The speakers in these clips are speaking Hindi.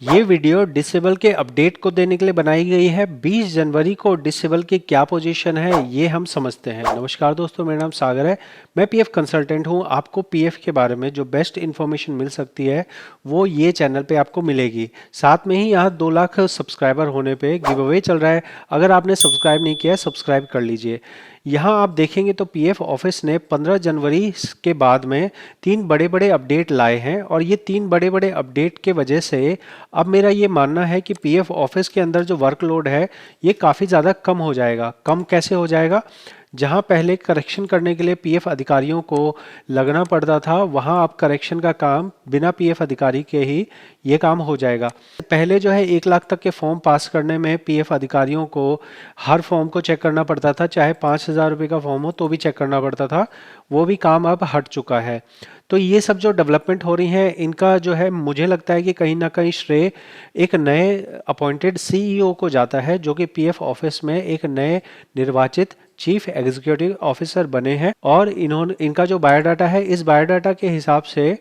ये वीडियो डिसेबल के अपडेट को देने के लिए बनाई गई है। 20 जनवरी को डिसेबल की क्या पोजीशन है ये हम समझते हैं। नमस्कार दोस्तों, मेरा नाम सागर है। मैं पीएफ कंसल्टेंट हूँ। आपको पीएफ के बारे में जो बेस्ट इन्फॉर्मेशन मिल सकती है वो ये चैनल पे आपको मिलेगी। साथ में ही यहाँ 2 लाख सब्सक्राइबर होने पे गिव अवे चल रहा है। अगर आपने सब्सक्राइब नहीं किया है सब्सक्राइब कर लीजिए। यहाँ आप देखेंगे तो पीएफ ऑफिस ने 15 जनवरी के बाद में 3 बड़े बड़े अपडेट लाए हैं और ये 3 बड़े बड़े अपडेट के वजह से अब मेरा ये मानना है कि पीएफ ऑफिस के अंदर जो वर्कलोड है ये काफ़ी ज़्यादा कम हो जाएगा। कम कैसे हो जाएगा? जहां पहले करेक्शन करने के लिए पीएफ अधिकारियों को लगना पड़ता था, वहां अब करेक्शन का काम बिना पीएफ अधिकारी के ही ये काम हो जाएगा। पहले जो है 1 लाख तक के फॉर्म पास करने में पीएफ अधिकारियों को हर फॉर्म को चेक करना पड़ता था, चाहे 5,000 रुपये का फॉर्म हो तो भी चेक करना पड़ता था। वो भी काम अब हट चुका है। तो ये सब जो डेवलपमेंट हो रही हैं इनका जो है मुझे लगता है कि कहीं ना कहीं श्रेय एक नए अपॉइंटेड सीईओ को जाता है, जो कि पीएफ ऑफिस में एक नए निर्वाचित चीफ एग्जीक्यूटिव ऑफिसर बने हैं। और इनका जो बायोडाटा है, इस बायोडाटा के हिसाब से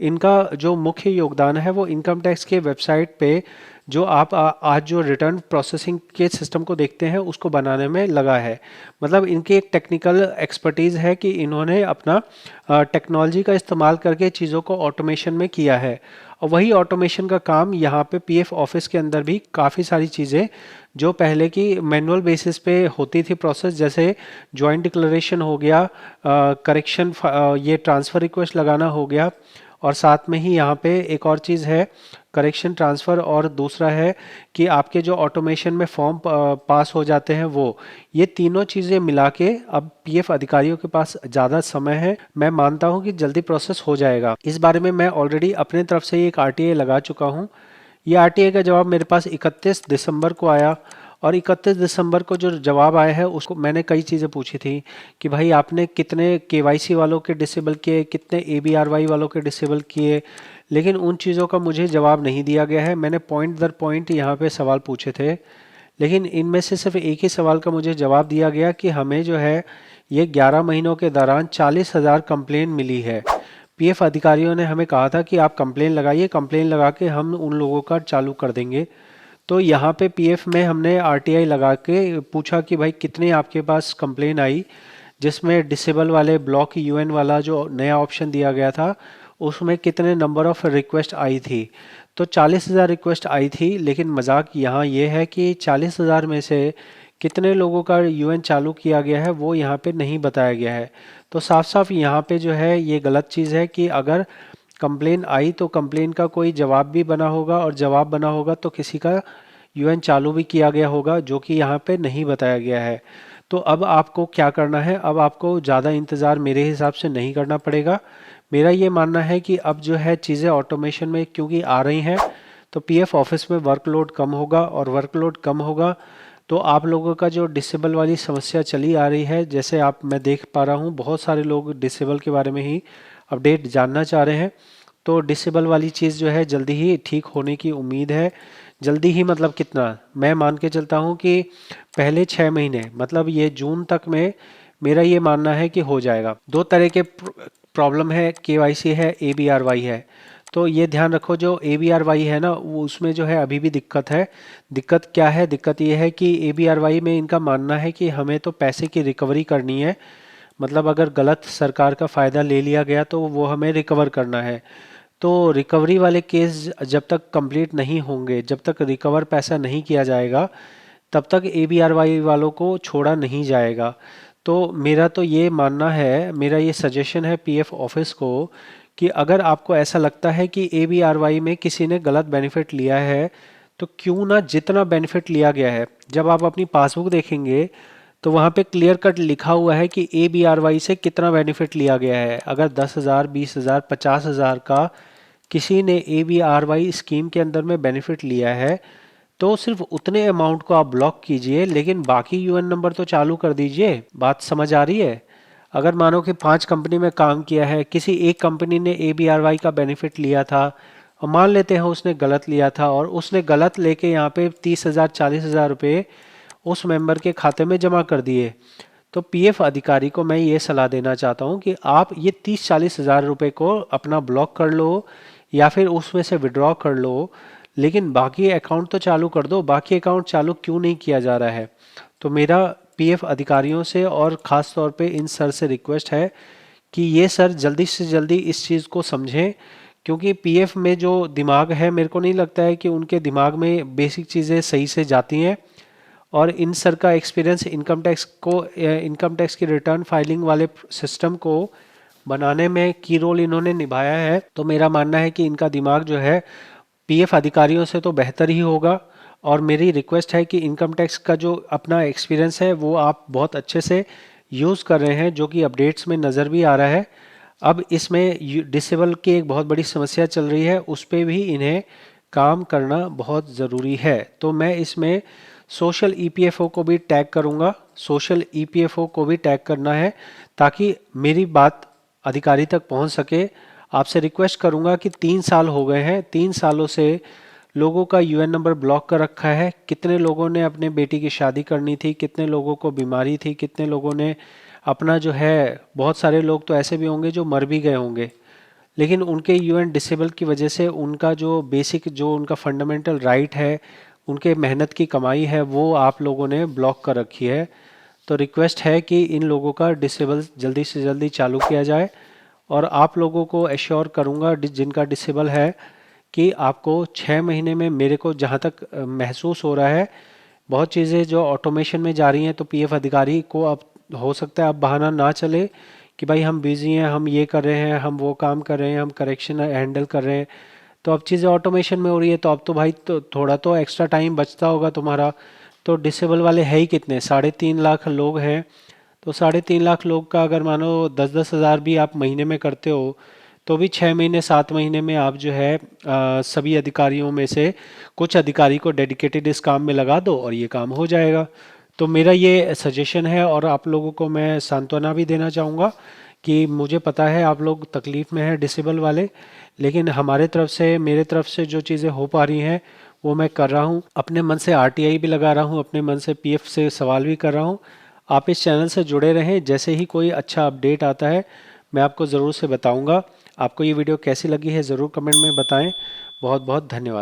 इनका जो मुख्य योगदान है वो इनकम टैक्स के वेबसाइट पे जो आप आज जो रिटर्न प्रोसेसिंग के सिस्टम को देखते हैं उसको बनाने में लगा है। मतलब इनकी एक टेक्निकल एक्सपर्टीज़ है कि इन्होंने अपना टेक्नोलॉजी का इस्तेमाल करके चीज़ों को ऑटोमेशन में किया है। और वही ऑटोमेशन का काम यहाँ पे पीएफ ऑफिस के अंदर भी काफ़ी सारी चीज़ें जो पहले की मैनुअल बेसिस पे होती थी प्रोसेस, जैसे जॉइंट डिक्लेरेशन हो गया, करेक्शन, ये ट्रांसफ़र रिक्वेस्ट लगाना हो गया, और साथ में ही यहाँ पे एक और चीज़ है करेक्शन ट्रांसफ़र, और दूसरा है कि आपके जो ऑटोमेशन में फॉर्म पास हो जाते हैं वो, ये तीनों चीज़ें मिला के अब पीएफ अधिकारियों के पास ज़्यादा समय है। मैं मानता हूँ कि जल्दी प्रोसेस हो जाएगा। इस बारे में मैं ऑलरेडी अपने तरफ से एक आरटीआई लगा चुका हूँ। ये आरटीआई का जवाब मेरे पास 31 दिसंबर को आया, और 31 दिसंबर को जो जवाब आया है उसको मैंने कई चीज़ें पूछी थी कि भाई आपने कितने केवाईसी वालों के डिसेबल किए, कितने एबीआरवाई वालों के डिसेबल किए, लेकिन उन चीज़ों का मुझे जवाब नहीं दिया गया है। मैंने पॉइंट दर पॉइंट यहाँ पे सवाल पूछे थे, लेकिन इनमें से सिर्फ एक ही सवाल का मुझे जवाब दिया गया कि हमें जो है ये 11 महीनों के दौरान 40,000 कंप्लेन मिली है। पीएफ अधिकारियों ने हमें कहा था कि आप कंप्लेन लगाइए, कंप्लेन लगा के हम उन लोगों का चालू कर देंगे। तो यहाँ पे पीएफ में हमने आरटीआई लगा के पूछा कि भाई कितने आपके पास कंप्लेन आई, जिसमें डिसेबल वाले ब्लॉक यूएन वाला जो नया ऑप्शन दिया गया था उसमें कितने नंबर ऑफ रिक्वेस्ट आई थी। तो 40,000 रिक्वेस्ट आई थी, लेकिन मजाक यहाँ ये है कि 40,000 में से कितने लोगों का यूएन चालू किया गया है वो यहाँ पे नहीं बताया गया है। तो साफ साफ यहाँ पे जो है ये गलत चीज़ है कि अगर कंप्लेन आई तो कंप्लेन का कोई जवाब भी बना होगा, और जवाब बना होगा तो किसी का यूएन चालू भी किया गया होगा, जो कि यहाँ पे नहीं बताया गया है। तो अब आपको क्या करना है? अब आपको ज़्यादा इंतज़ार मेरे हिसाब से नहीं करना पड़ेगा। मेरा ये मानना है कि अब जो है चीज़ें ऑटोमेशन में क्योंकि आ रही हैं तो पीएफ ऑफिस में वर्कलोड कम होगा, और वर्कलोड कम होगा तो आप लोगों का जो डिसेबल वाली समस्या चली आ रही है, जैसे आप मैं देख पा रहा हूँ बहुत सारे लोग डिसेबल के बारे में ही अपडेट जानना चाह रहे हैं। तो डिसेबल वाली चीज़ जो है जल्दी ही ठीक होने की उम्मीद है। जल्दी ही मतलब कितना, मैं मान के चलता हूँ कि पहले 6 महीने मतलब ये जून तक में मेरा ये मानना है कि हो जाएगा। 2 तरह के प्रॉब्लम है, केवाईसी है, एबीआरवाई है। तो ये ध्यान रखो, जो एबीआरवाई है ना वो उसमें जो है अभी भी दिक्कत है। दिक्कत क्या है? दिक्कत ये है कि एबीआरवाई में इनका मानना है कि हमें तो पैसे की रिकवरी करनी है। मतलब अगर गलत सरकार का फ़ायदा ले लिया गया तो वो हमें रिकवर करना है। तो रिकवरी वाले केस जब तक कंप्लीट नहीं होंगे, जब तक रिकवर पैसा नहीं किया जाएगा, तब तक एबीआरवाई वालों को छोड़ा नहीं जाएगा। तो मेरा तो ये मानना है, मेरा ये सजेशन है पीएफ ऑफिस को कि अगर आपको ऐसा लगता है कि एबीआरवाई में किसी ने गलत बेनिफिट लिया है, तो क्यों ना जितना बेनिफिट लिया गया है, जब आप अपनी पासबुक देखेंगे तो वहाँ पे क्लियर कट लिखा हुआ है कि एबीआरवाई से कितना बेनिफिट लिया गया है। अगर 10,000, 20,000, 50,000 का किसी ने एबीआरवाई स्कीम के अंदर में बेनिफिट लिया है तो सिर्फ उतने अमाउंट को आप ब्लॉक कीजिए, लेकिन बाकी यूएन नंबर तो चालू कर दीजिए। बात समझ आ रही है? अगर मानो कि 5 कंपनी में काम किया है, किसी एक कंपनी ने एबीआरवाई का बेनिफिट लिया था, और मान लेते हैं उसने गलत लिया था, और उसने गलत लेके यहाँ पे 30,000, 40,000 रुपये उस मेंबर के खाते में जमा कर दिए, तो पीएफ अधिकारी को मैं ये सलाह देना चाहता हूँ कि आप ये 30-40 हज़ार रुपये को अपना ब्लॉक कर लो, या फिर उसमें से विड्रॉ कर लो। लेकिन बाकी अकाउंट तो चालू कर दो, बाकी अकाउंट चालू क्यों नहीं किया जा रहा है? तो मेरा पीएफ अधिकारियों से और ख़ास तौर पे इन सर से रिक्वेस्ट है कि ये सर जल्दी से जल्दी इस चीज़ को समझें, क्योंकि पीएफ में जो दिमाग है मेरे को नहीं लगता है कि उनके दिमाग में बेसिक चीज़ें सही से जाती हैं। और इन सर का एक्सपीरियंस इनकम टैक्स की रिटर्न फाइलिंग वाले सिस्टम को बनाने में की रोल इन्होंने निभाया है, तो मेरा मानना है कि इनका दिमाग जो है पीएफ अधिकारियों से तो बेहतर ही होगा। और मेरी रिक्वेस्ट है कि इनकम टैक्स का जो अपना एक्सपीरियंस है वो आप बहुत अच्छे से यूज़ कर रहे हैं, जो कि अपडेट्स में नज़र भी आ रहा है। अब इसमें डिसेबल की एक बहुत बड़ी समस्या चल रही है, उस पर भी इन्हें काम करना बहुत ज़रूरी है। तो मैं इसमें सोशल ईपीएफओ को भी टैग करूंगा, सोशल ईपीएफओ को भी टैग करना है ताकि मेरी बात अधिकारी तक पहुंच सके। आपसे रिक्वेस्ट करूंगा कि 3 साल हो गए हैं, 3 सालों से लोगों का यूएन नंबर ब्लॉक कर रखा है। कितने लोगों ने अपने बेटी की शादी करनी थी, कितने लोगों को बीमारी थी, कितने लोगों ने अपना जो है, बहुत सारे लोग तो ऐसे भी होंगे जो मर भी गए होंगे, लेकिन उनके यूएन डिसेबल की वजह से उनका जो बेसिक जो उनका फंडामेंटल राइट है, उनके मेहनत की कमाई है, वो आप लोगों ने ब्लॉक कर रखी है। तो रिक्वेस्ट है कि इन लोगों का डिसेबल जल्दी से जल्दी चालू किया जाए। और आप लोगों को एश्योर करूंगा जिनका डिसेबल है कि आपको 6 महीने में, मेरे को जहाँ तक महसूस हो रहा है, बहुत चीज़ें जो ऑटोमेशन में जा रही हैं, तो पीएफ अधिकारी को अब हो सकता है अब बहाना ना चले कि भाई हम बिजी हैं, हम ये कर रहे हैं, हम वो काम कर रहे हैं, हम करेक्शन हैंडल कर रहे हैं। तो अब चीज़ें ऑटोमेशन में हो रही है, तो अब तो भाई तो थोड़ा तो एक्स्ट्रा टाइम बचता होगा तुम्हारा। तो डिसेबल वाले है ही कितने, 3.5 लाख लोग हैं। तो 3.5 लाख लोग का अगर मानो 10-10 हज़ार भी आप महीने में करते हो, तो भी 6 महीने 7 महीने में आप जो है सभी अधिकारियों में से कुछ अधिकारी को डेडिकेटेड इस काम में लगा दो और ये काम हो जाएगा। तो मेरा ये सजेशन है। और आप लोगों को मैं सांत्वना भी देना चाहूँगा कि मुझे पता है आप लोग तकलीफ़ में हैं डिसेबल वाले, लेकिन हमारे तरफ से, मेरे तरफ से जो चीज़ें हो पा रही हैं वो मैं कर रहा हूँ। अपने मन से आरटीआई भी लगा रहा हूँ, अपने मन से पीएफ से सवाल भी कर रहा हूँ। आप इस चैनल से जुड़े रहें, जैसे ही कोई अच्छा अपडेट आता है मैं आपको ज़रूर से बताऊंगा। आपको ये वीडियो कैसी लगी है ज़रूर कमेंट में बताएं। बहुत बहुत धन्यवाद।